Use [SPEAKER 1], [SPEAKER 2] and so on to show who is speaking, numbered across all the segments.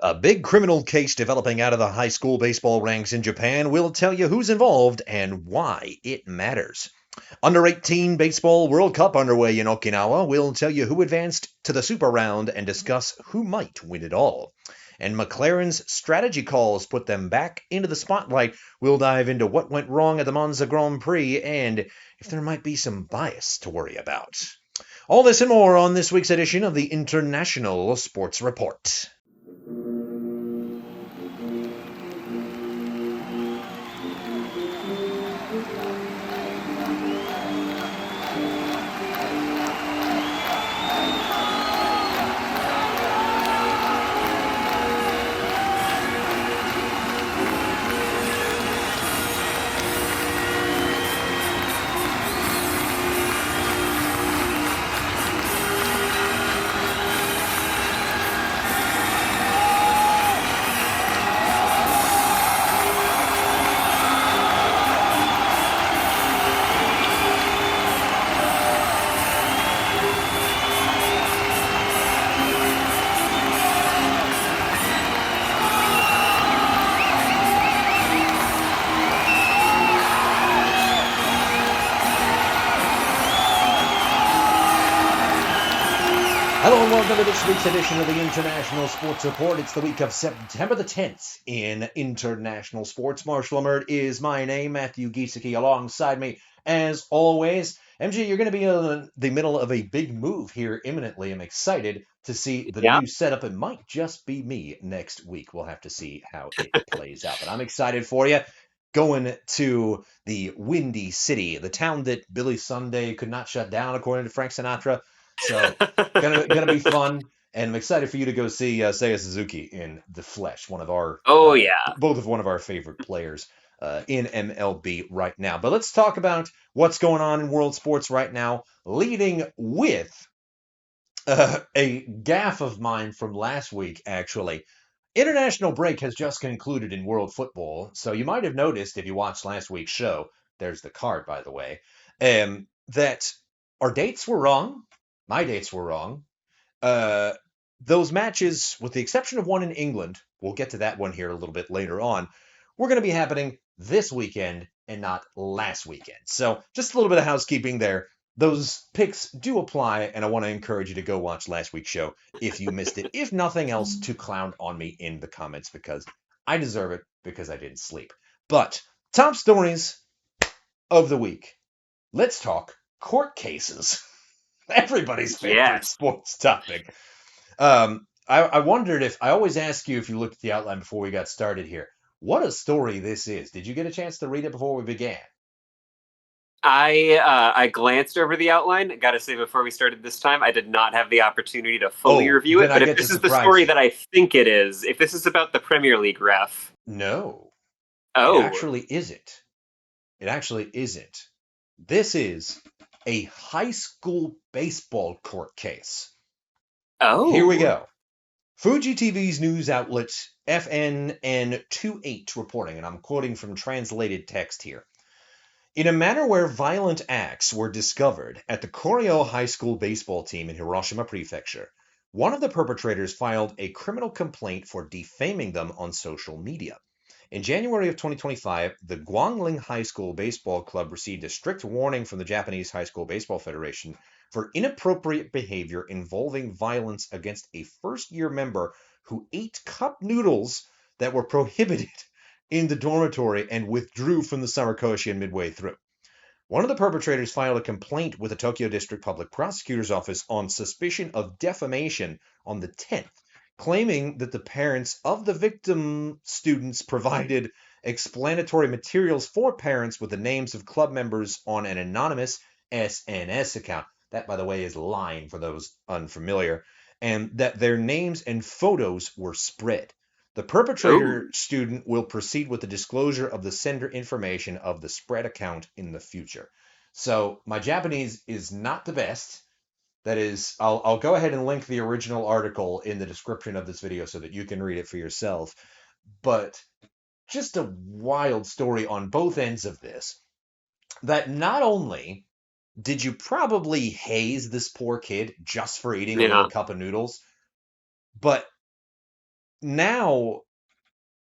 [SPEAKER 1] A big criminal case developing out of the high school baseball ranks in Japan will tell you who's involved and why it matters. Under 18 Baseball World Cup underway in Okinawa will tell you who advanced to the Super Round and discuss who might win it all. And McLaren's strategy calls put them back into the spotlight. We'll dive into what went wrong at the Monza Grand Prix and if there might be some bias to worry about. All this and more on this week's edition of the International Sports Report. Hello and welcome to this week's edition of the International Sports Report. It's the week of September the 10th in international sports. Marshall Emmert is my name, Matthew Giesecke alongside me. As always, MG, you're going to be in the middle of a big move here imminently. I'm excited to see the new setup. It might just be me next week. We'll have to see how it plays out. But I'm excited for you. Going to the Windy City, the town that Billy Sunday could not shut down, according to Frank Sinatra. So gonna be fun, and I'm excited for you to go see Seiya Suzuki in the flesh, one of our one of our favorite players in MLB right now. But let's talk about what's going on in world sports right now, leading with a gaffe of mine from last week, actually. International break has just concluded in world football, so you might have noticed if you watched last week's show, there's the card, by the way, that our dates were wrong. My dates were wrong. Those matches, with the exception of one in England, we'll get to that one here a little bit later on, we're going to be happening this weekend and not last weekend. So just a little bit of housekeeping there. Those picks do apply, and I want to encourage you to go watch last week's show if you missed it. If nothing else, to clown on me in the comments because I deserve it because I didn't sleep. But top stories of the week. Let's talk court cases. Everybody's favorite sports topic. I wondered if I always ask you if you looked at the outline before we got started here. What a story this is. Did you get a chance to read it before we began?
[SPEAKER 2] I glanced over the outline. Got to say, before we started this time, I did not have the opportunity to fully review it. But if this is the story that I think it is, if this is about the Premier League ref,
[SPEAKER 1] no, it actually isn't. It actually isn't. This is a high school baseball court case.
[SPEAKER 2] Oh.
[SPEAKER 1] Here we go. Fuji TV's news outlet FNN28 reporting, and I'm quoting from translated text here. In a manner where violent acts were discovered at the Koryo High School baseball team in Hiroshima Prefecture, one of the perpetrators filed a criminal complaint for defaming them on social media. In January of 2025, the Guangling High School Baseball Club received a strict warning from the Japanese High School Baseball Federation for inappropriate behavior involving violence against a first-year member who ate cup noodles that were prohibited in the dormitory and withdrew from the summer koshien midway through. One of the perpetrators filed a complaint with the Tokyo District Public Prosecutor's Office on suspicion of defamation on the 10th, claiming that the parents of the victim students provided explanatory materials for parents with the names of club members on an anonymous SNS account. That, by the way, is Line for those unfamiliar, and that their names and photos were spread. The perpetrator student will proceed with the disclosure of the sender information of the spread account in the future. So my Japanese is not the best. That is, I'll go ahead and link the original article in the description of this video so that you can read it for yourself. But just a wild story on both ends of this, that not only did you probably haze this poor kid just for eating a little cup of noodles, but now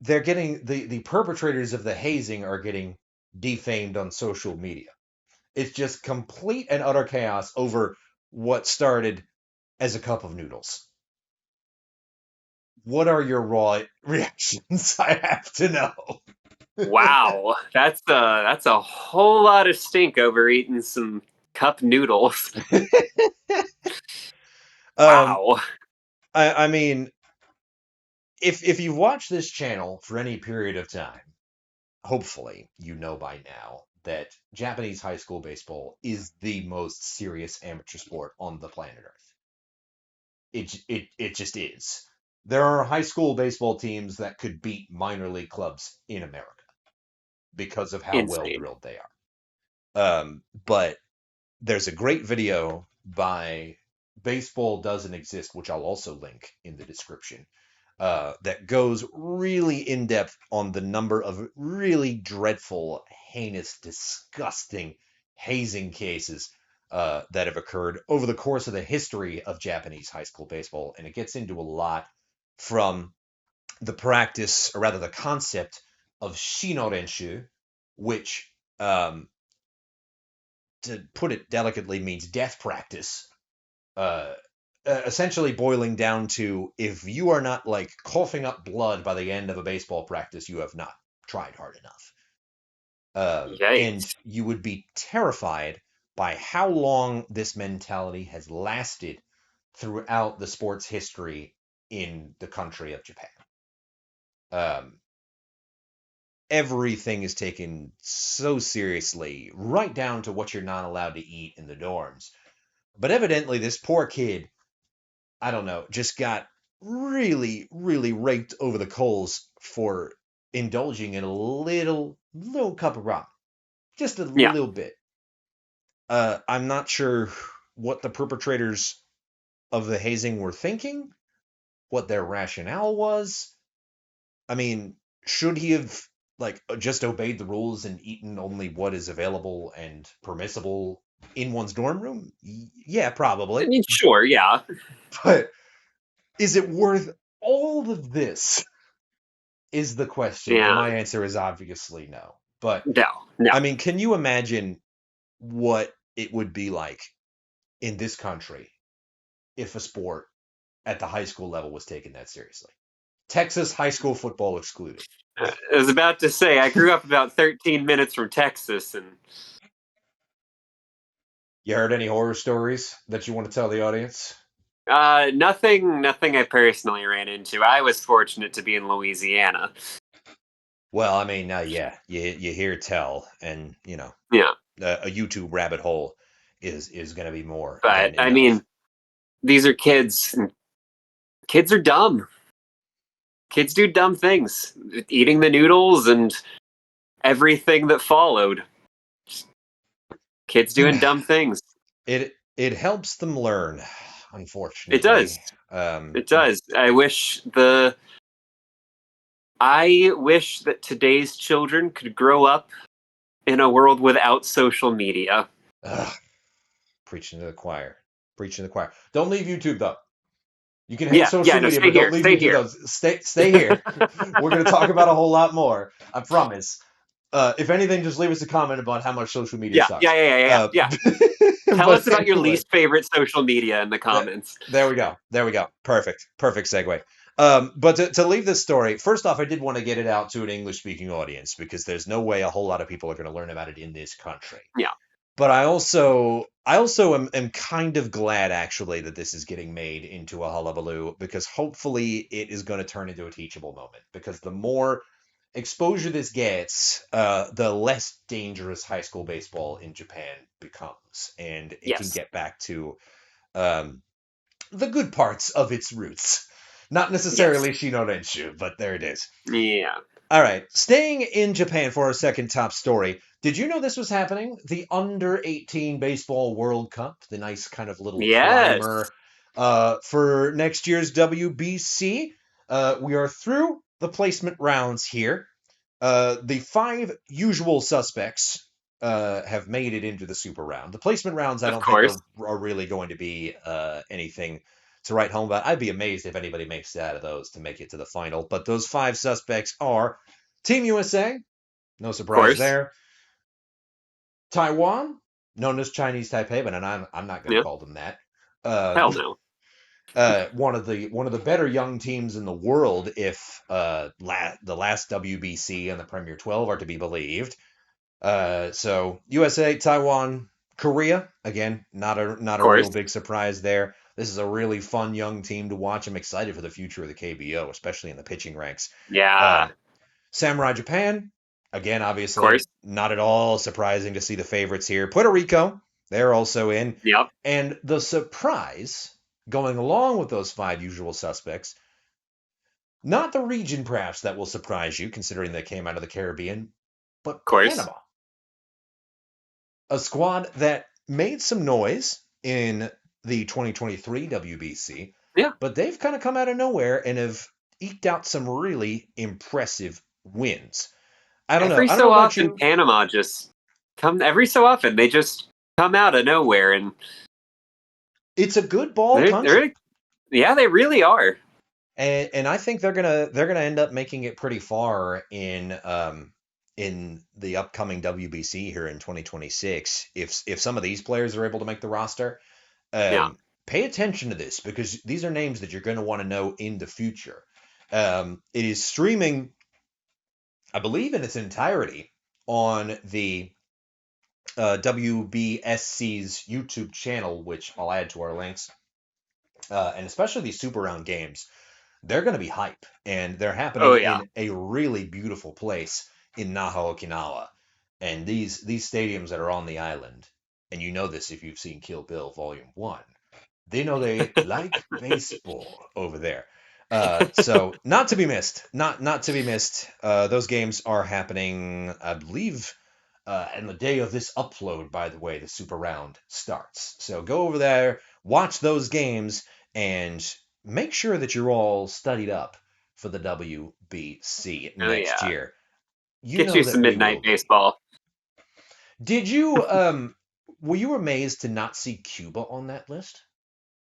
[SPEAKER 1] they're getting the perpetrators of the hazing are getting defamed on social media. It's just complete and utter chaos over what started as a cup of noodles. What are your raw reactions? I have to know.
[SPEAKER 2] Wow, that's a whole lot of stink over eating some cup noodles. Wow.
[SPEAKER 1] I mean, if you've watched this channel for any period of time, hopefully you know by now that Japanese high school baseball is the most serious amateur sport on the planet Earth. It just is. There are high school baseball teams that could beat minor league clubs in America because of how well
[SPEAKER 2] Insane.
[SPEAKER 1] drilled they are. But there's a great video by Baseball Doesn't Exist, which I'll also link in the description, that goes really in depth on the number of really dreadful, heinous, disgusting hazing cases that have occurred over the course of the history of Japanese high school baseball. And it gets into a lot from the practice, or rather the concept of shinorenshu, which, to put it delicately, means death practice. Essentially boiling down to, if you are not like coughing up blood by the end of a baseball practice, you have not tried hard enough. And
[SPEAKER 2] Yikes.
[SPEAKER 1] you would be terrified by how long this mentality has lasted throughout the sport's history in the country of Japan. Everything is taken so seriously, right down to what you're not allowed to eat in the dorms. But evidently, this poor kid, I don't know, just got really, really raked over the coals for indulging in a little cup of ramen. Just a
[SPEAKER 2] Yeah.
[SPEAKER 1] little bit. I'm not sure what the perpetrators of the hazing were thinking, what their rationale was. I mean, should he have like just obeyed the rules and eaten only what is available and permissible in one's dorm room? Yeah,
[SPEAKER 2] I
[SPEAKER 1] probably.
[SPEAKER 2] mean, sure, yeah.
[SPEAKER 1] But is it worth all of this? Is the question, and
[SPEAKER 2] Yeah.
[SPEAKER 1] my answer is obviously no. But
[SPEAKER 2] No, no.
[SPEAKER 1] I mean, can you imagine what it would be like in this country if a sport at the high school level was taken that seriously? Texas high school football excluded.
[SPEAKER 2] I was about to say, I grew up about 13 minutes from Texas, and
[SPEAKER 1] You heard any horror stories that you want to tell the audience?
[SPEAKER 2] nothing I personally ran into. I was fortunate to be in Louisiana.
[SPEAKER 1] Well, I mean, yeah, you hear tell, and
[SPEAKER 2] Yeah,
[SPEAKER 1] a YouTube rabbit hole is going to be more
[SPEAKER 2] but
[SPEAKER 1] than
[SPEAKER 2] I
[SPEAKER 1] enough.
[SPEAKER 2] mean, these are kids. And kids are dumb. Kids do dumb things. Eating the noodles and everything that followed. Kids doing dumb things.
[SPEAKER 1] It helps them learn,
[SPEAKER 2] It does.
[SPEAKER 1] unfortunately.
[SPEAKER 2] It does. I wish that today's children could grow up in a world without social media.
[SPEAKER 1] Ugh, preaching to the choir. Preaching to the choir. Don't leave YouTube though. You can hate
[SPEAKER 2] Yeah, yeah,
[SPEAKER 1] social
[SPEAKER 2] no,
[SPEAKER 1] media,
[SPEAKER 2] stay
[SPEAKER 1] but don't
[SPEAKER 2] here.
[SPEAKER 1] leave
[SPEAKER 2] Stay
[SPEAKER 1] YouTube
[SPEAKER 2] here.
[SPEAKER 1] though. Stay here. We're gonna talk about a whole lot more. I promise. If anything, just leave us a comment about how much social media
[SPEAKER 2] Yeah,
[SPEAKER 1] sucks.
[SPEAKER 2] yeah, yeah, yeah, yeah. Yeah. Tell
[SPEAKER 1] But
[SPEAKER 2] us about your
[SPEAKER 1] anyway,
[SPEAKER 2] least favorite social media in the comments.
[SPEAKER 1] there we go. There we go. Perfect. Perfect segue. But to leave this story, first off, I did want to get it out to an English speaking audience because there's no way a whole lot of people are going to learn about it in this country.
[SPEAKER 2] Yeah.
[SPEAKER 1] But I also am kind of glad actually that this is getting made into a hullabaloo, because hopefully it is going to turn into a teachable moment, because the more exposure this gets, the less dangerous high school baseball in Japan becomes, and it can
[SPEAKER 2] Yes.
[SPEAKER 1] get back to um, the good parts of its roots. Not
[SPEAKER 2] Yes.
[SPEAKER 1] necessarily Shinorenshu, but there it is.
[SPEAKER 2] Yeah.
[SPEAKER 1] All right, staying in Japan for our second top story. Did you know this was happening? The Under 18 Baseball World Cup, the nice kind of little
[SPEAKER 2] Yes.
[SPEAKER 1] primer for next year's WBC. We are through the placement rounds here. The five usual suspects have made it into the super round. The placement rounds, I
[SPEAKER 2] Of
[SPEAKER 1] don't think
[SPEAKER 2] course.
[SPEAKER 1] are really going to be anything write home about. I'd be amazed if anybody makes it out of those to make it to the final. But those 5 suspects are Team USA, no
[SPEAKER 2] Of
[SPEAKER 1] surprise
[SPEAKER 2] course.
[SPEAKER 1] there. Taiwan, known as Chinese Taipei, but I'm not going to
[SPEAKER 2] Yeah.
[SPEAKER 1] call them that.
[SPEAKER 2] Hell no.
[SPEAKER 1] One of the better young teams in the world, if the last WBC and the Premier 12 are to be believed. So USA, Taiwan, Korea, again, not
[SPEAKER 2] Of
[SPEAKER 1] a real
[SPEAKER 2] course.
[SPEAKER 1] big surprise there. This is a really fun young team to watch. I'm excited for the future of the KBO, especially in the pitching ranks.
[SPEAKER 2] Yeah.
[SPEAKER 1] Samurai Japan, again,
[SPEAKER 2] Of course.
[SPEAKER 1] obviously not at all surprising to see the favorites here. Puerto Rico, they're also in.
[SPEAKER 2] Yep.
[SPEAKER 1] And the surprise, going along with those 5 usual suspects, not the region perhaps that will surprise you, considering they came out of the Caribbean, but
[SPEAKER 2] Of course.
[SPEAKER 1] Panama. A squad that made some noise in the 2023 WBC,
[SPEAKER 2] Yeah.
[SPEAKER 1] but they've kind of come out of nowhere and have eked out some really impressive wins. I don't know.
[SPEAKER 2] Every
[SPEAKER 1] I don't know
[SPEAKER 2] so
[SPEAKER 1] about
[SPEAKER 2] often,
[SPEAKER 1] you.
[SPEAKER 2] Panama just every so often they just come out of nowhere, and
[SPEAKER 1] It's a good ball country,
[SPEAKER 2] yeah, they really are.
[SPEAKER 1] and I think they're gonna end up making it pretty far in the upcoming WBC here in 2026. If some of these players are able to make the roster,
[SPEAKER 2] Yeah.
[SPEAKER 1] pay attention to this because these are names that you're going to want to know in the future. It is streaming, I believe, in its entirety on the WBSC's YouTube channel, which I'll add to our links. And especially these super round games, they're going to be hype, and they're
[SPEAKER 2] Oh
[SPEAKER 1] happening
[SPEAKER 2] yeah.
[SPEAKER 1] in a really beautiful place in Naha, Okinawa. And these stadiums that are on the island, and you know this if you've seen Kill Bill Volume 1, they know they like baseball over there. So not to be missed. Not to be missed. Those games are happening, I believe, and the day of this upload, by the way, the Super Round starts. So go over there, watch those games, and make sure that you're all studied up for the WBC
[SPEAKER 2] Oh
[SPEAKER 1] next
[SPEAKER 2] yeah.
[SPEAKER 1] year. You
[SPEAKER 2] Get
[SPEAKER 1] know
[SPEAKER 2] you
[SPEAKER 1] that
[SPEAKER 2] some
[SPEAKER 1] we will
[SPEAKER 2] midnight
[SPEAKER 1] be.
[SPEAKER 2] baseball.
[SPEAKER 1] Did you were you amazed to not see Cuba on that list?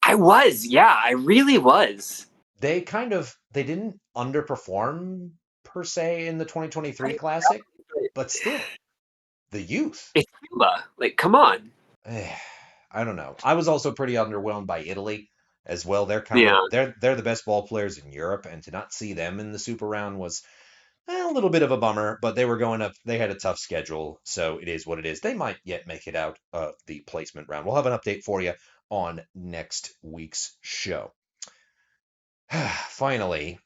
[SPEAKER 2] I was, yeah, I really was.
[SPEAKER 1] They didn't underperform per se in the 2023 Classic, but still, the youth.
[SPEAKER 2] It's Cuba. Like, come on.
[SPEAKER 1] I don't know. I was also pretty underwhelmed by Italy as well.
[SPEAKER 2] Yeah.
[SPEAKER 1] They're the best ball players in Europe, and to not see them in the Super Round was a little bit of a bummer. But they were going up. They had a tough schedule, so it is what it is. They might yet make it out of the placement round. We'll have an update for you on next week's show. Finally,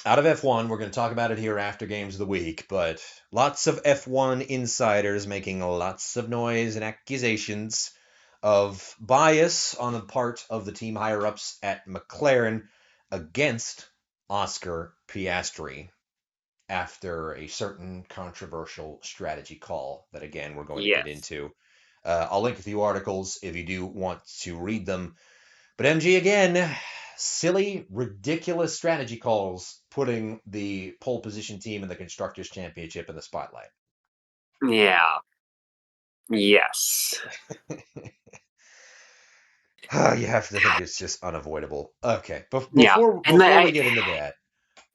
[SPEAKER 1] out of F1, we're going to talk about it here after Games of the Week, but lots of F1 insiders making lots of noise and accusations of bias on the part of the team higher-ups at McLaren against Oscar Piastri after a certain controversial strategy call that, again, we're going to get
[SPEAKER 2] Yes.
[SPEAKER 1] into. I'll link a few articles if you do want to read them. But MG, again, silly, ridiculous strategy calls putting the pole position team in the Constructors' Championship in the spotlight.
[SPEAKER 2] Yeah. Yes.
[SPEAKER 1] You have to think it's just unavoidable. Okay,
[SPEAKER 2] Yeah.
[SPEAKER 1] before we get into that,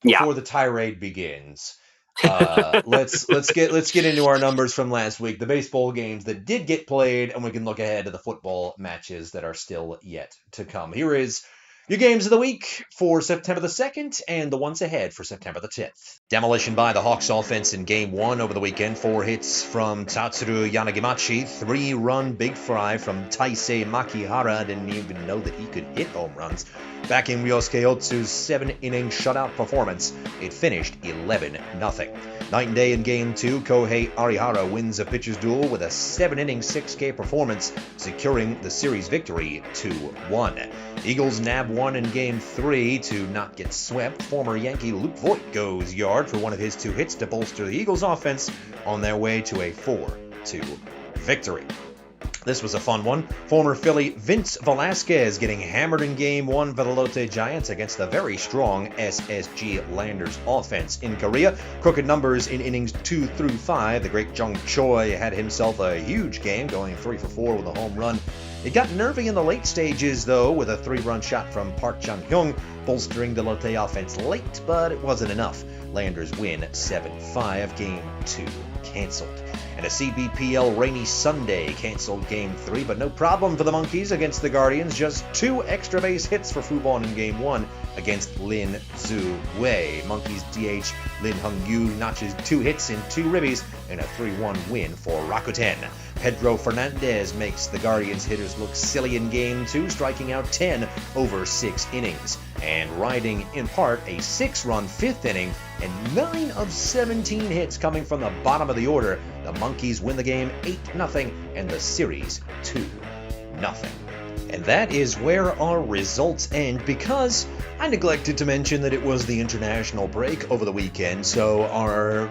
[SPEAKER 2] Yeah.
[SPEAKER 1] before the tirade begins, let's get into our numbers from last week, the baseball games that did get played, and we can look ahead to the football matches that are still yet to come. Here is your games of the week for September the 2nd and the ones ahead for September the 10th. Demolition by the Hawks offense in Game 1 over the weekend. 4 hits from Tatsuru Yanagimachi. 3-run big fry from Taisei Makihara. I didn't even know that he could hit home runs. Back in Ryosuke Otsu's 7-inning shutout performance, it finished 11-0. Night and day in Game 2, Kohei Arihara wins a pitcher's duel with a 7-inning 6K performance, securing the series victory 2-1. Eagles nab one in Game 3 to not get swept. Former Yankee Luke Voigt goes yard for one of his 2 hits to bolster the Eagles' offense on their way to a 4-2 victory. This was a fun one. Former Philly Vince Velasquez getting hammered in Game 1 for the Lotte Giants against the very strong SSG Landers offense. In Korea, crooked numbers in innings 2 through 5. The great Jung Choi had himself a huge game, going 3 for 4 with a home run It got nervy in the late stages, though, with a 3-run shot from Park Chung-hyung, bolstering the Lotte offense late, but it wasn't enough. Landers win 7-5, Game 2 cancelled. And a CBPL rainy Sunday canceled Game 3, but no problem for the Monkeys against the Guardians. Just 2 extra base hits for Fubon in Game 1 against Lin Zhu Wei. Monkeys DH Lin Hung-yu notches 2 hits in 2 ribbies and a 3-1 win for Rakuten. Pedro Fernandez makes the Guardians hitters look silly in Game 2, striking out 10 over 6 innings, and riding in part a 6-run 5th inning and 9 of 17 hits coming from the bottom of the order. The Monkeys win the game 8-0 and the series 2-0. And that is where our results end, because I neglected to mention that it was the international break over the weekend, so our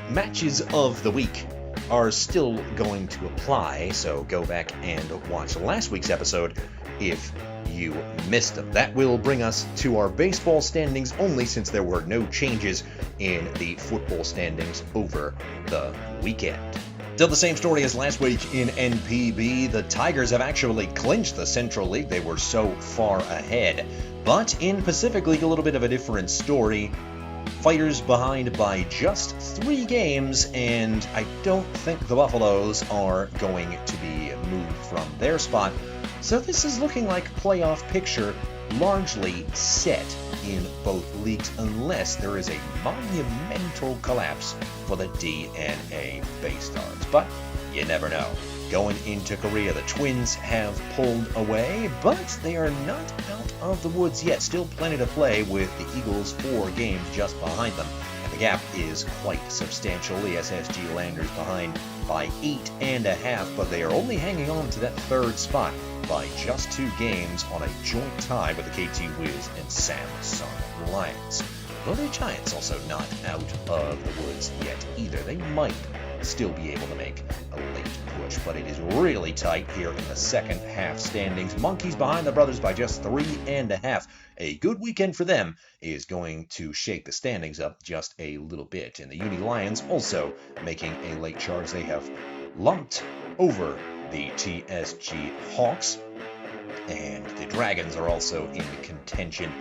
[SPEAKER 1] matches of the week are still going to apply, so go back and watch last week's episode if you missed them. That will bring us to our baseball standings only, since there were no changes in the football standings over the weekend. Still the same story as last week in NPB. The Tigers have actually clinched the Central League. They were so far ahead. But in Pacific League, a little bit of a different story. Fighters behind by just 3 games, and I don't think the Buffaloes are going to be moved from their spot. So this is looking like playoff picture largely set in both leagues, unless there is a monumental collapse for the DNA Baystars. But you never know. Going into Korea, the Twins have pulled away, but they are not out of the woods yet. Still plenty to play, with the Eagles 4 games just behind them, and the gap is quite substantial. The SSG Landers behind by 8.5, but they are only hanging on to that 3rd spot by just 2 games on a joint tie with the KT Wiz and Samsung Lions. Though the Giants also not out of the woods yet either. They might still be able to make a late push, but it is really tight here in the second half standings. Monkeys behind the Brothers by just 3.5. A good weekend for them is going to shake the standings up just a little bit. And the Uni Lions also making a late charge. They have lumped over the TSG Hawks, and the Dragons are also in contention,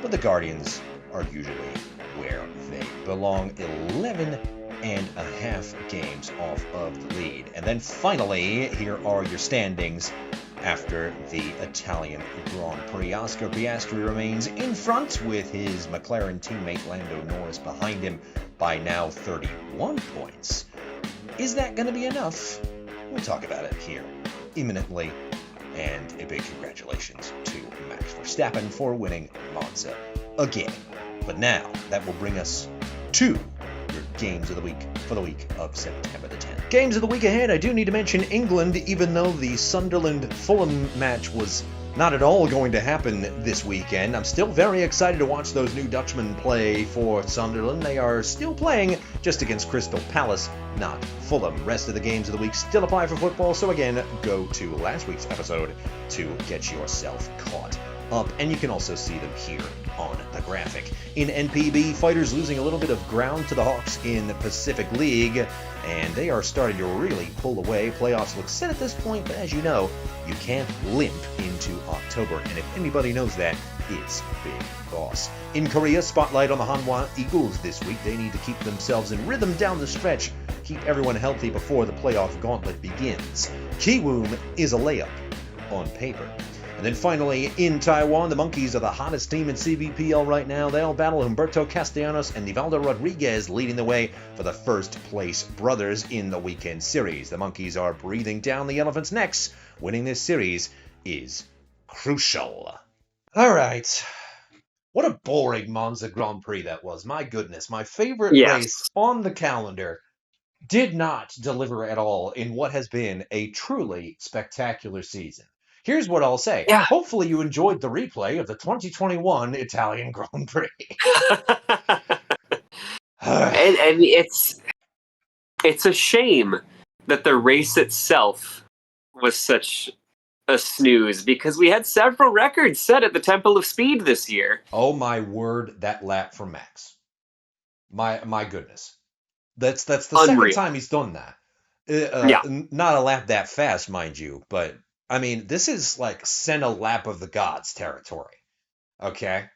[SPEAKER 1] but the Guardians are usually where they belong. 11.5 games off of the lead. And then finally, here are your standings after the Italian Grand Prix. Oscar Piastri remains in front, with his McLaren teammate Lando Norris behind him by now 31 points. Is that going to be enough? We'll talk about it here imminently. And a big congratulations to Max Verstappen for winning Monza again. But now, that will bring us to your games of the week for the week of September the 10th. Games of the week ahead, I do need to mention England, even though the Sunderland-Fulham match was not at all going to happen this weekend. I'm still very excited to watch those new Dutchmen play for Sunderland. They are still playing just against Crystal Palace, not Fulham. Rest of the games of the week still apply for football, so again, go to last week's episode to get yourself caught up, and you can also see them here on the graphic. In NPB, Fighters losing a little bit of ground to the Hawks in the Pacific League, and they are starting to really pull away. Playoffs look set at this point, but as you know, you can't limp into October, and if anybody knows that, it's Big Boss. In Korea, spotlight on the Hanwha Eagles this week. They need to keep themselves in rhythm down the stretch, keep everyone healthy before the playoff gauntlet begins. Kiwoom is a layup on paper. And then finally, in Taiwan, the Monkeys are the hottest team in CBPL right now. They'll battle Humberto Castellanos and Nivaldo Rodriguez, leading the way for the first place brothers in the weekend series. The Monkeys are breathing down the elephants' necks. Winning this series is crucial. All right. What a boring Monza Grand Prix that was. My goodness. My favorite race on the calendar did not deliver at all in what has been a truly spectacular season. Here's what I'll say.
[SPEAKER 2] Yeah.
[SPEAKER 1] Hopefully you enjoyed the replay of the 2021 Italian Grand Prix.
[SPEAKER 2] and it's a shame that the race itself was such a snooze, because we had several records set at the Temple of Speed this year.
[SPEAKER 1] Oh my word, that lap from Max. My goodness. That's the
[SPEAKER 2] Unreal.
[SPEAKER 1] second time he's done that.
[SPEAKER 2] Yeah.
[SPEAKER 1] Not a lap that fast, mind you, but I mean, this is like send a lap of the gods territory. Okay.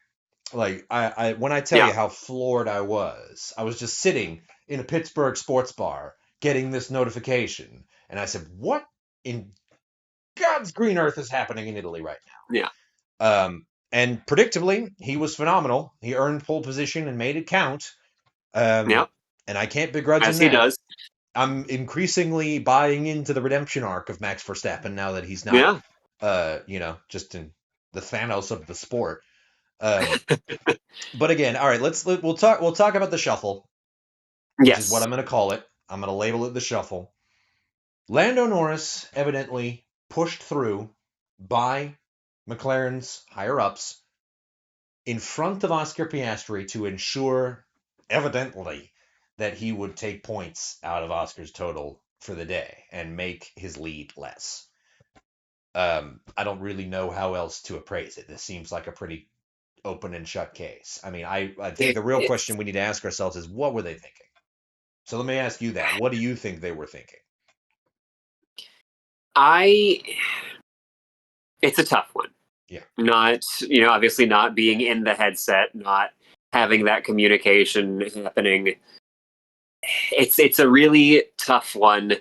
[SPEAKER 1] Like I when I tell you
[SPEAKER 2] Yeah,
[SPEAKER 1] how floored I was just sitting in a Pittsburgh sports bar getting this notification, and I said, "What in God's green earth is happening in Italy right
[SPEAKER 2] yeah,
[SPEAKER 1] now?" And predictably, he was phenomenal. He earned pole position and made it count.
[SPEAKER 2] yeah,
[SPEAKER 1] And I can't begrudge
[SPEAKER 2] as
[SPEAKER 1] him
[SPEAKER 2] he
[SPEAKER 1] that.
[SPEAKER 2] does.
[SPEAKER 1] I'm increasingly buying into the redemption arc of Max Verstappen now that he's not,
[SPEAKER 2] Yeah,
[SPEAKER 1] just in the Thanos of the sport. Um, but again, all right, we'll talk about the shuffle, which is what
[SPEAKER 2] yes,
[SPEAKER 1] I'm going to call it. I'm going to label it the shuffle. Lando Norris evidently pushed through by McLaren's higher ups in front of Oscar Piastri to ensure, evidently, that he would take points out of Oscar's total for the day and make his lead less. I don't really know how else to appraise it. This seems like a pretty open and shut case. I mean, I think
[SPEAKER 2] it,
[SPEAKER 1] the real
[SPEAKER 2] it's
[SPEAKER 1] question we need to ask ourselves is what were they thinking? So let me ask you that. What do you think they were thinking?
[SPEAKER 2] I. It's a tough one.
[SPEAKER 1] Yeah.
[SPEAKER 2] Not obviously not being in the headset, not having that communication happening. It's a really tough one.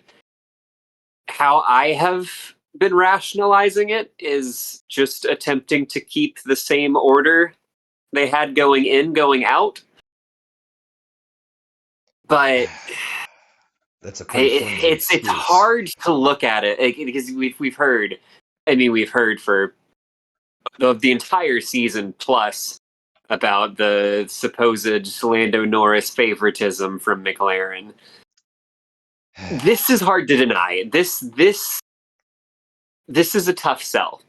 [SPEAKER 2] How I have been rationalizing it is just attempting to keep the same order they had going in, going out. But
[SPEAKER 1] That's a pretty flimsy
[SPEAKER 2] it's
[SPEAKER 1] excuse.
[SPEAKER 2] hard to look at it because we've heard. I mean, we've heard for the entire season plus about the supposed Lando Norris favoritism from McLaren. This is hard to deny. This is a tough sell.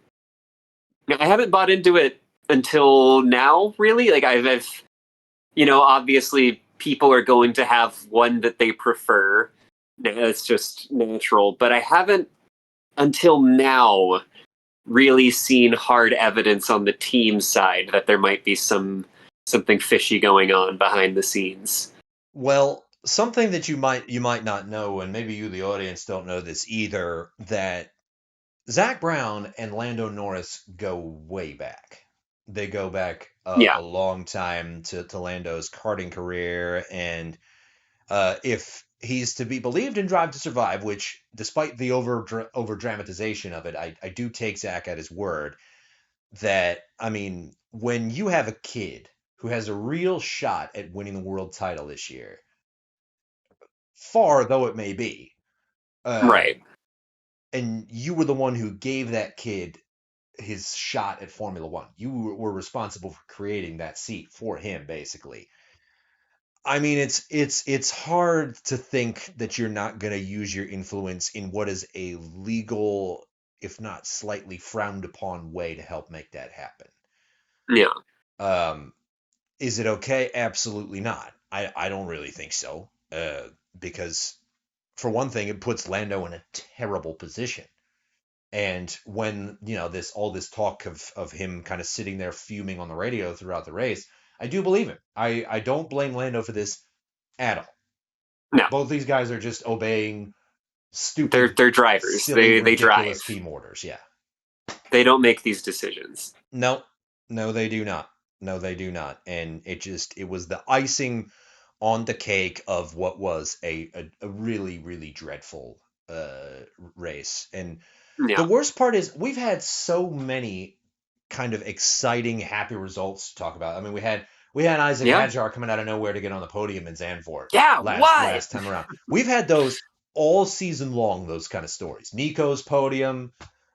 [SPEAKER 2] I haven't bought into it until now, really. Like I've obviously people are going to have one that they prefer. It's just natural, but I haven't until now really seen hard evidence on the team side that there might be something fishy going on behind the scenes.
[SPEAKER 1] Well, something that you might not know, and maybe you, the audience, don't know this either, that Zach Brown and Lando Norris go way back. They go back
[SPEAKER 2] Yeah,
[SPEAKER 1] a long time to Lando's karting career, and if he's to be believed in Drive to Survive, which, despite the over dramatization of it, I do take Zach at his word. That I mean, when you have a kid who has a real shot at winning the world title this year, far though it may be,
[SPEAKER 2] right.
[SPEAKER 1] and you were the one who gave that kid his shot at Formula One. You were responsible for creating that seat for him, basically. I mean, it's hard to think that you're not going to use your influence in what is a legal, if not slightly frowned upon way to help make that happen.
[SPEAKER 2] Yeah,
[SPEAKER 1] Um, is it okay? Absolutely not. I don't really think so. Because for one thing, it puts Lando in a terrible position. And when, this all this talk of him kind of sitting there fuming on the radio throughout the race, I do believe him. I don't blame Lando for this at all.
[SPEAKER 2] no,
[SPEAKER 1] Both these guys are just obeying stupid,
[SPEAKER 2] they're drivers.
[SPEAKER 1] silly,
[SPEAKER 2] They drive.
[SPEAKER 1] ridiculous team orders. Yeah.
[SPEAKER 2] They don't make these decisions.
[SPEAKER 1] No, no, they do not. No, they do not. And it was the icing on the cake of what was a really, really dreadful race. And the
[SPEAKER 2] Yeah,
[SPEAKER 1] worst part is we've had so many kind of exciting, happy results to talk about. I mean, we had Isaac
[SPEAKER 2] yeah,
[SPEAKER 1] Hadjar coming out of nowhere to get on the podium in Zandvoort
[SPEAKER 2] yeah.
[SPEAKER 1] last
[SPEAKER 2] What?
[SPEAKER 1] last time around. We've had those all season long, those kind of stories. Nico's podium,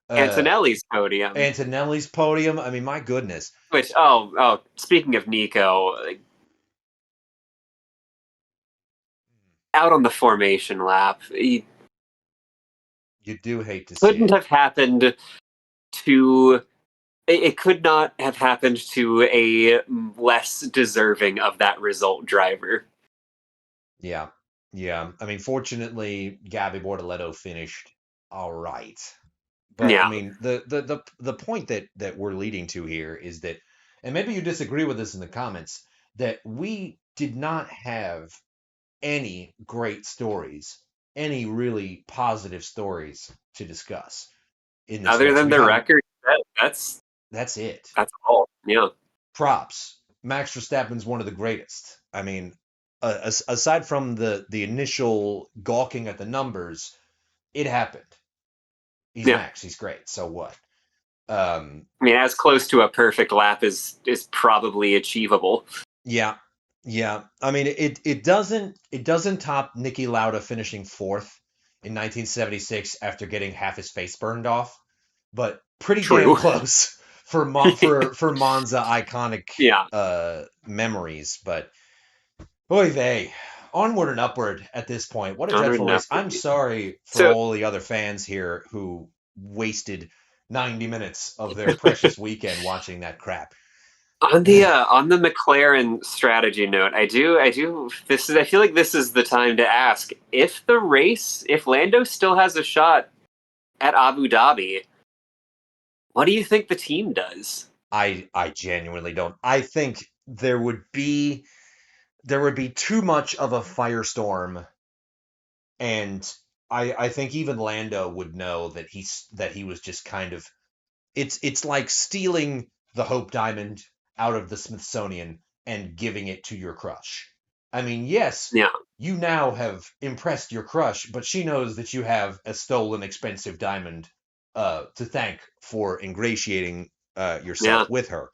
[SPEAKER 1] uh,
[SPEAKER 2] Antonelli's podium.
[SPEAKER 1] Antonelli's podium. I mean, my goodness,
[SPEAKER 2] Which oh, speaking of Nico, like, out on the formation lap, he
[SPEAKER 1] you do hate to see
[SPEAKER 2] couldn't
[SPEAKER 1] it.
[SPEAKER 2] have happened to. It could not have happened to a less deserving of that result driver.
[SPEAKER 1] Yeah, yeah. I mean, fortunately, Gabby Bortoleto finished all right. But I
[SPEAKER 2] Yeah,
[SPEAKER 1] mean, the point that we're leading to here is that, and maybe you disagree with this in the comments, that we did not have any great stories, any really positive stories to discuss. in this
[SPEAKER 2] Other
[SPEAKER 1] race.
[SPEAKER 2] than the record, that's
[SPEAKER 1] it.
[SPEAKER 2] that's all. Yeah.
[SPEAKER 1] Props. Max Verstappen's one of the greatest. I mean, aside from the initial gawking at the numbers, it happened. He's
[SPEAKER 2] Yeah.
[SPEAKER 1] Max. He's great. So what?
[SPEAKER 2] I mean, as close to a perfect lap is probably achievable.
[SPEAKER 1] Yeah. Yeah. I mean, it doesn't top Niki Lauda finishing fourth in 1976 after getting half his face burned off, but pretty
[SPEAKER 2] True.
[SPEAKER 1] damn close for Monza iconic
[SPEAKER 2] Yeah.
[SPEAKER 1] Memories. But oy vey, onward and upward at this point. What a
[SPEAKER 2] Onward
[SPEAKER 1] dreadful
[SPEAKER 2] and
[SPEAKER 1] race.
[SPEAKER 2] upward.
[SPEAKER 1] I'm sorry for
[SPEAKER 2] So
[SPEAKER 1] all the other fans here who wasted 90 minutes of their precious weekend watching that crap.
[SPEAKER 2] on the McLaren strategy note, I feel like this is the time to ask if Lando still has a shot at Abu Dhabi, what do you think the team does?
[SPEAKER 1] I genuinely don't. I think there would be too much of a firestorm, and I think even Lando would know that he was just kind of it's like stealing the Hope Diamond out of the Smithsonian and giving it to your crush. I mean, yes,
[SPEAKER 2] Yeah.
[SPEAKER 1] you now have impressed your crush, but she knows that you have a stolen expensive diamond to thank for ingratiating yourself with her.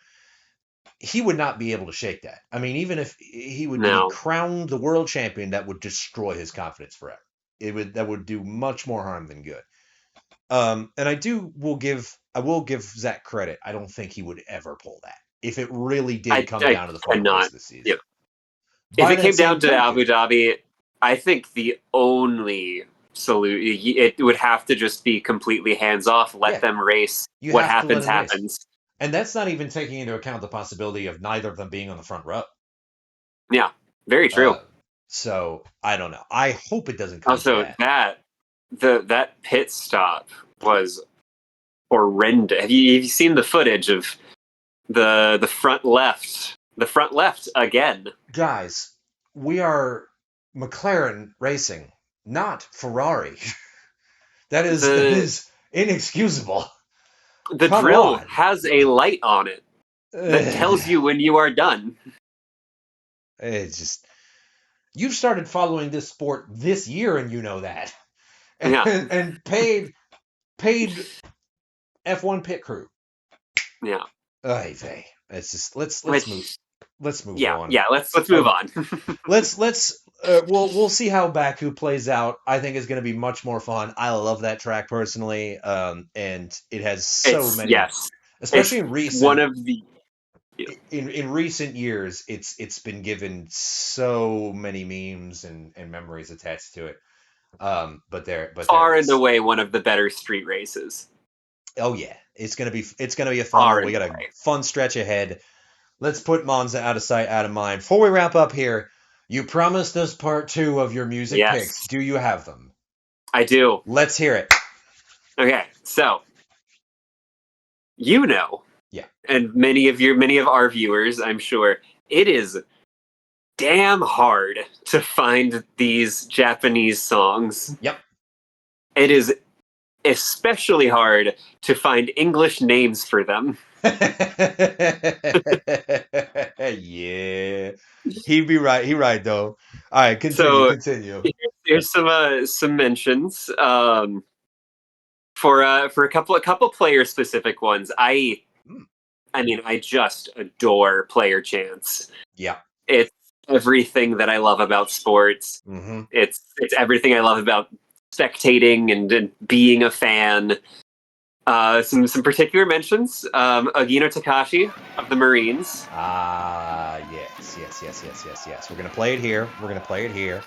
[SPEAKER 1] He would not be able to shake that. I mean, even if he would be crowned the world champion, that would destroy his confidence forever. That would do much more harm than good. And I will give Zach credit. I don't think he would ever pull that if it really did come down to the final race of the season.
[SPEAKER 2] Yeah. If it came down to Abu Dhabi, I think the only solution, it would have to just be completely hands off. Let them race. What happens happens.
[SPEAKER 1] And that's not even taking into account the possibility of neither of them being on the front row.
[SPEAKER 2] Yeah, very true.
[SPEAKER 1] So I don't know. I hope it doesn't come to that.
[SPEAKER 2] That pit stop was horrendous. Have you seen the footage of the front left? The front left again.
[SPEAKER 1] Guys, we are McLaren racing, not Ferrari. That is inexcusable.
[SPEAKER 2] The drill has a light on it that tells you when you are done.
[SPEAKER 1] It's just, you've started following this sport this year, and you know that. And paid F1 pit crew.
[SPEAKER 2] Yeah.
[SPEAKER 1] It's just let's move on.
[SPEAKER 2] Yeah, let's move on.
[SPEAKER 1] We'll see how Baku plays out. I think it's going to be much more fun. I love that track personally, and it has many. Especially in recent in recent years, it's been given so many memes and memories attached to it. But
[SPEAKER 2] far and away one of the better street races.
[SPEAKER 1] Oh yeah, it's gonna be a fun one. We got a fun stretch ahead. Let's put Monza out of sight, out of mind. Before we wrap up here, you promised us part 2 of your music picks. Do you have them?
[SPEAKER 2] I do.
[SPEAKER 1] Let's hear it.
[SPEAKER 2] Okay, so and many of our viewers, I'm sure, it is damn hard to find these Japanese songs.
[SPEAKER 1] Yep.
[SPEAKER 2] It is especially hard to find English names for them.
[SPEAKER 1] Yeah. He'd be right. He right though. All right, continue.
[SPEAKER 2] Here's some mentions. For a couple player specific ones. I mean, I just adore Player Chance.
[SPEAKER 1] Yeah.
[SPEAKER 2] It's everything that I love about sports.
[SPEAKER 1] Mm-hmm.
[SPEAKER 2] It's everything I love about spectating and being a fan. Some particular mentions. Agino Takashi of the Marines.
[SPEAKER 1] Yes. We're gonna play it here.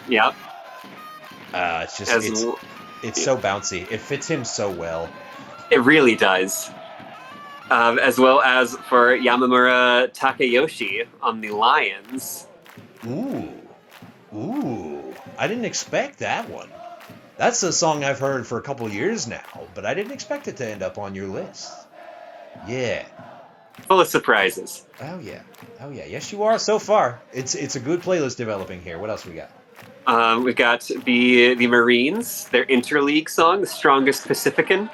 [SPEAKER 2] Yep.
[SPEAKER 1] It's just it's so bouncy. It fits him so well.
[SPEAKER 2] It really does. As well as for Yamamura Takayoshi on the Lions.
[SPEAKER 1] Ooh. I didn't expect that one. That's a song I've heard for a couple years now, but I didn't expect it to end up on your list. Yeah.
[SPEAKER 2] Full of surprises.
[SPEAKER 1] Oh yeah. Yes, you are so far. It's a good playlist developing here. What else we got?
[SPEAKER 2] We've got the Marines, their interleague song, The Strongest Pacifican.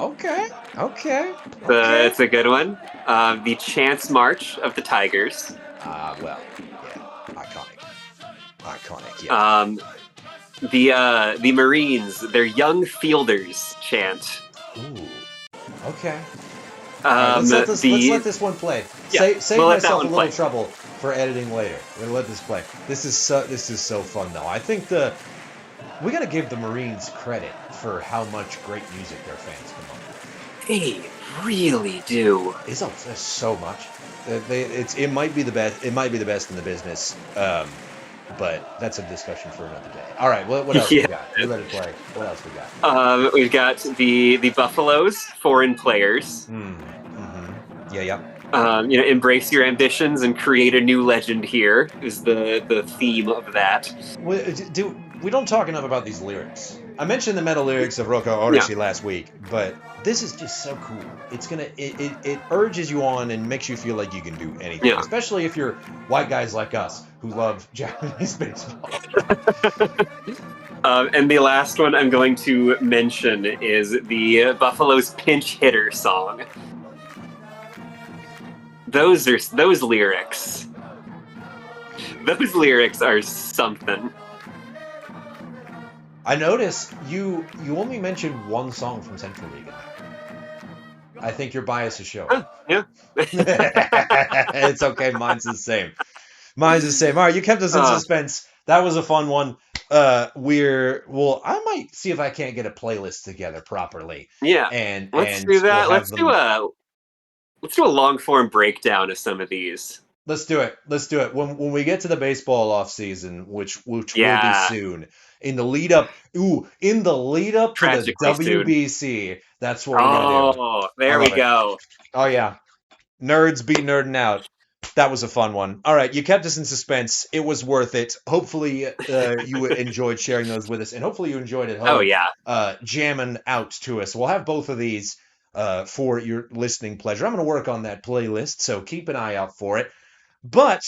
[SPEAKER 1] Okay.
[SPEAKER 2] It's a good one. The Chance March of the Tigers.
[SPEAKER 1] Well, yeah, iconic. Yeah.
[SPEAKER 2] The Marines, their Young Fielders chant.
[SPEAKER 1] Ooh. Okay. All right. Let's
[SPEAKER 2] The
[SPEAKER 1] let this one play.
[SPEAKER 2] Yeah,
[SPEAKER 1] Save
[SPEAKER 2] we'll let that
[SPEAKER 1] myself a
[SPEAKER 2] one
[SPEAKER 1] little
[SPEAKER 2] play.
[SPEAKER 1] trouble for editing later. We're gonna let this play. This is so fun though. I think we got to give the Marines credit for how much great music their fans come up with.
[SPEAKER 2] They really do.
[SPEAKER 1] There's so much. It might be the best. It might be the best in the business. But that's a discussion for another day. All right. What else we
[SPEAKER 2] Yeah.
[SPEAKER 1] got? You let it play. What else we got?
[SPEAKER 2] We've got the Buffaloes, foreign players.
[SPEAKER 1] Mm-hmm. Yeah.
[SPEAKER 2] Embrace your ambitions and create a new legend. Here is the theme of that.
[SPEAKER 1] We don't talk enough about these lyrics. I mentioned the meta lyrics of Roko
[SPEAKER 2] Yeah,
[SPEAKER 1] Orochi last week, but this is just so cool. It urges you on and makes you feel like you can do anything,
[SPEAKER 2] yeah.
[SPEAKER 1] especially if you're white guys like us who love Japanese baseball.
[SPEAKER 2] And the last one I'm going to mention is the Buffaloes pinch hitter song. Those lyrics. Those lyrics are something.
[SPEAKER 1] I notice you only mentioned one song from Central League in there. I think your bias is showing.
[SPEAKER 2] Yeah.
[SPEAKER 1] It's okay. Mine's the same. All right, you kept us in suspense. That was a fun one. I might see if I can't get a playlist together properly.
[SPEAKER 2] Yeah.
[SPEAKER 1] And
[SPEAKER 2] Let's do
[SPEAKER 1] we'll
[SPEAKER 2] that.
[SPEAKER 1] have them.
[SPEAKER 2] Let's do a long form breakdown of some of these.
[SPEAKER 1] Let's do it. When we get to the baseball off season, which will be
[SPEAKER 2] Yeah.
[SPEAKER 1] soon. In the lead up to the
[SPEAKER 2] Tragically soon.
[SPEAKER 1] WBC, that's what we're gonna do.
[SPEAKER 2] Oh,
[SPEAKER 1] I
[SPEAKER 2] there we
[SPEAKER 1] love it.
[SPEAKER 2] go.
[SPEAKER 1] Oh yeah. Nerds be nerding out. That was a fun one. All right, you kept us in suspense. It was worth it. Hopefully, you enjoyed sharing those with us, and hopefully you enjoyed at
[SPEAKER 2] Oh
[SPEAKER 1] home
[SPEAKER 2] yeah.
[SPEAKER 1] jamming out to us. We'll have both of these for your listening pleasure. I'm going to work on that playlist, so keep an eye out for it. But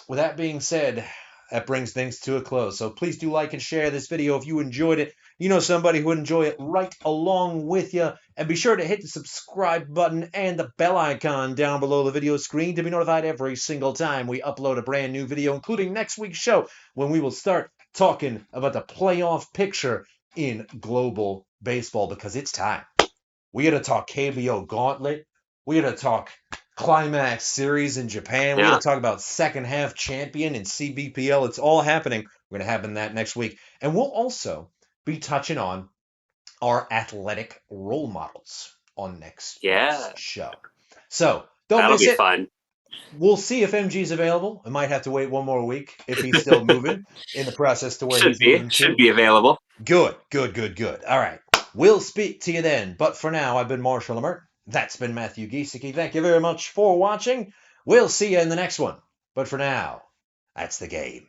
[SPEAKER 1] with that being said, that brings things to a close. So please do like and share this video if you enjoyed it. You know somebody who would enjoy it right along with you. And be sure to hit the subscribe button and the bell icon down below the video screen to be notified every single time we upload a brand new video, including next week's show, when we will start talking about the playoff picture in global baseball, because it's time. We got to talk KBO Gauntlet. We got to talk Climax Series in Japan. We got to talk about second half champion in CBPL. It's all happening. We're going to have that next week. And we'll also be touching on our athletic role models on next week's show. So don't miss it.
[SPEAKER 2] That'll be fun.
[SPEAKER 1] We'll see if MG's available. I might have to wait one more week if he's still moving in the process to where he's moving to.
[SPEAKER 2] Should be available.
[SPEAKER 1] Good. All right. We'll speak to you then. But for now, I've been Marshall Emmert. That's been Matthew Giesecke. Thank you very much for watching. We'll see you in the next one. But for now, that's the game.